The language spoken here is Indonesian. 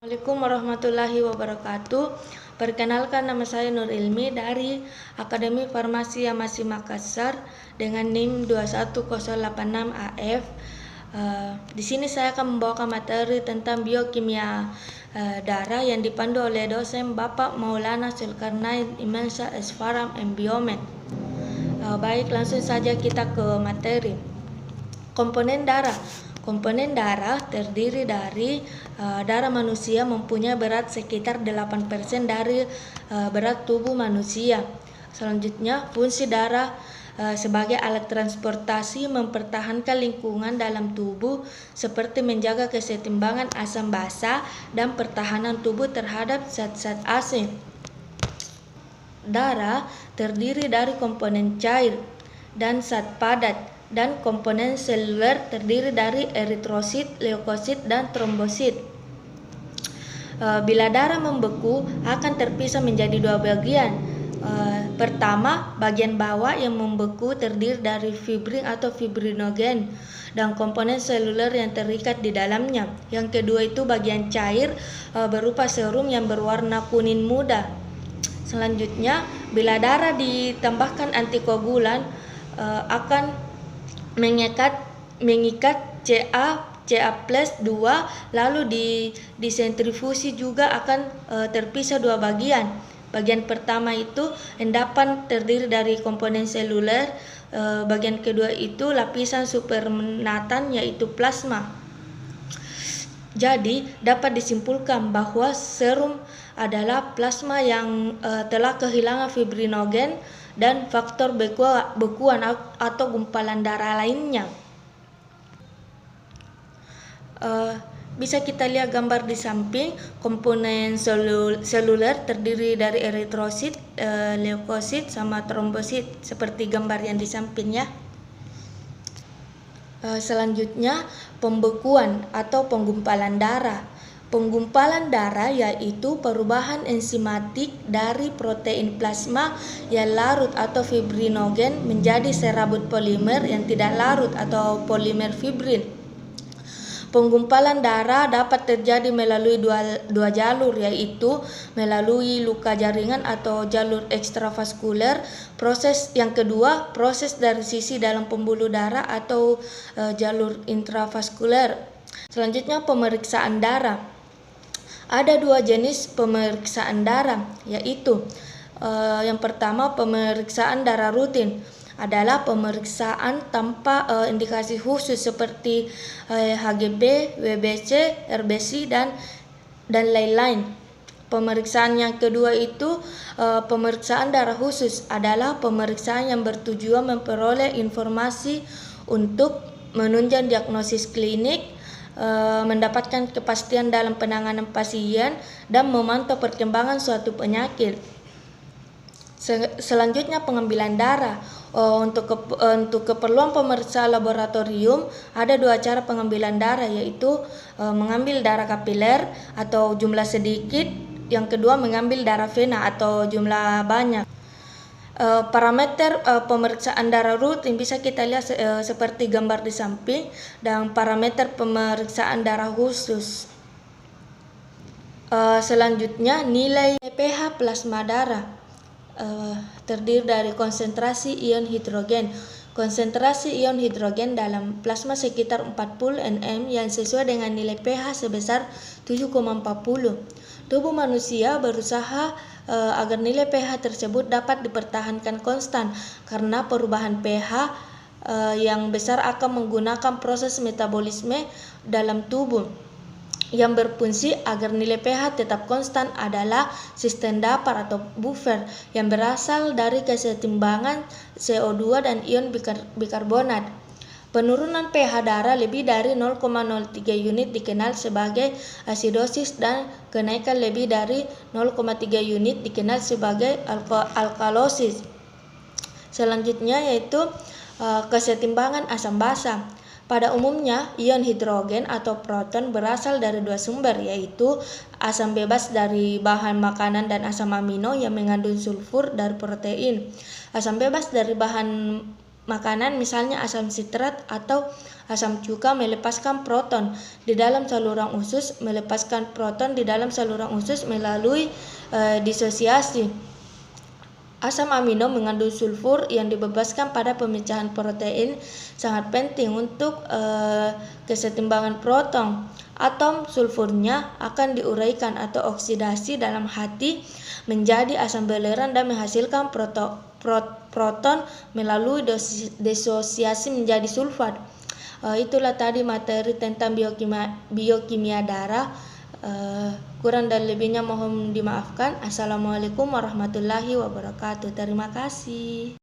Assalamualaikum warahmatullahi wabarakatuh. Perkenalkan, nama saya Nur Ilmi dari Akademi Farmasi Yamasi Makassar dengan NIM 21086AF. Di sini saya akan membawakan materi tentang biokimia darah yang dipandu oleh dosen Bapak Maulana Zulkarnain Imansyah Esfaram Embiomed. Baik, langsung saja kita ke materi. Komponen darah. Komponen darah terdiri dari darah manusia mempunyai berat sekitar 8% dari berat tubuh manusia. Selanjutnya, fungsi darah sebagai alat transportasi mempertahankan lingkungan dalam tubuh seperti menjaga kesetimbangan asam basa dan pertahanan tubuh terhadap zat-zat asing. Darah terdiri dari komponen cair dan zat padat, dan komponen seluler terdiri dari eritrosit, leukosit, dan trombosit. Bila darah membeku akan terpisah menjadi dua bagian. Pertama, bagian bawah yang membeku terdiri dari fibrin atau fibrinogen dan komponen seluler yang terikat di dalamnya. Yang kedua itu bagian cair berupa serum yang berwarna kuning muda. Selanjutnya, bila darah ditambahkan antikoagulan akan mengikat Ca+2, lalu disentrifusi juga akan terpisah dua bagian. Bagian pertama itu endapan terdiri dari komponen seluler, bagian kedua itu lapisan supernatan yaitu plasma. Jadi dapat disimpulkan bahwa serum adalah plasma yang telah kehilangan fibrinogen dan faktor bekuan atau gumpalan darah lainnya. Bisa kita lihat gambar di samping. Komponen seluler terdiri dari eritrosit, leukosit, sama trombosit seperti gambar yang di samping ya. Selanjutnya, pembekuan atau penggumpalan darah. Penggumpalan darah yaitu perubahan enzimatik dari protein plasma yang larut atau fibrinogen menjadi serabut polimer yang tidak larut atau polimer fibrin. Penggumpalan darah dapat terjadi melalui dua jalur, yaitu melalui luka jaringan atau jalur ekstravaskuler. Proses yang kedua, proses dari sisi dalam pembuluh darah atau jalur intravaskuler. Selanjutnya, pemeriksaan darah. Ada dua jenis pemeriksaan darah, yaitu yang pertama, pemeriksaan darah rutin adalah pemeriksaan tanpa indikasi khusus seperti HGB, WBC, RBC, dan lain-lain. Pemeriksaan yang kedua itu pemeriksaan darah khusus adalah pemeriksaan yang bertujuan memperoleh informasi untuk menunjang diagnosis klinik, mendapatkan kepastian dalam penanganan pasien, dan memantau perkembangan suatu penyakit. Selanjutnya, pengambilan darah. Untuk keperluan pemeriksaan laboratorium ada dua cara pengambilan darah, yaitu mengambil darah kapiler atau jumlah sedikit, yang kedua mengambil darah vena atau jumlah banyak. Parameter pemeriksaan darah rutin bisa kita lihat seperti gambar di samping, dan parameter pemeriksaan darah khusus. Selanjutnya, nilai pH plasma darah terdiri dari konsentrasi ion hidrogen. Konsentrasi ion hidrogen dalam plasma sekitar 40 nm yang sesuai dengan nilai pH sebesar 7,40. Tubuh manusia berusaha agar nilai pH tersebut dapat dipertahankan konstan karena perubahan pH yang besar akan menggunakan proses metabolisme dalam tubuh. Yang berfungsi agar nilai pH tetap konstan adalah sistem Dapar atau buffer yang berasal dari kesetimbangan CO2 dan ion bikarbonat. Penurunan pH darah lebih dari 0,03 unit dikenal sebagai asidosis, dan kenaikan lebih dari 0,3 unit dikenal sebagai alkalosis. Selanjutnya yaitu kesetimbangan asam basa. Pada umumnya, ion hidrogen atau proton berasal dari dua sumber, yaitu asam bebas dari bahan makanan dan asam amino yang mengandung sulfur dari protein. Asam bebas dari bahan makanan, misalnya asam sitrat atau asam cuka, melepaskan proton di dalam saluran usus, melepaskan proton di dalam saluran usus melalui disosiasi. Asam amino mengandung sulfur yang dibebaskan pada pemecahan protein, sangat penting untuk kesetimbangan proton. Atom sulfurnya akan diuraikan atau oksidasi dalam hati menjadi asam belerang dan menghasilkan proton melalui disosiasi menjadi sulfat. Itulah tadi materi tentang biokimia darah. Kurang dan lebihnya mohon dimaafkan. Assalamualaikum warahmatullahi wabarakatuh. Terima kasih.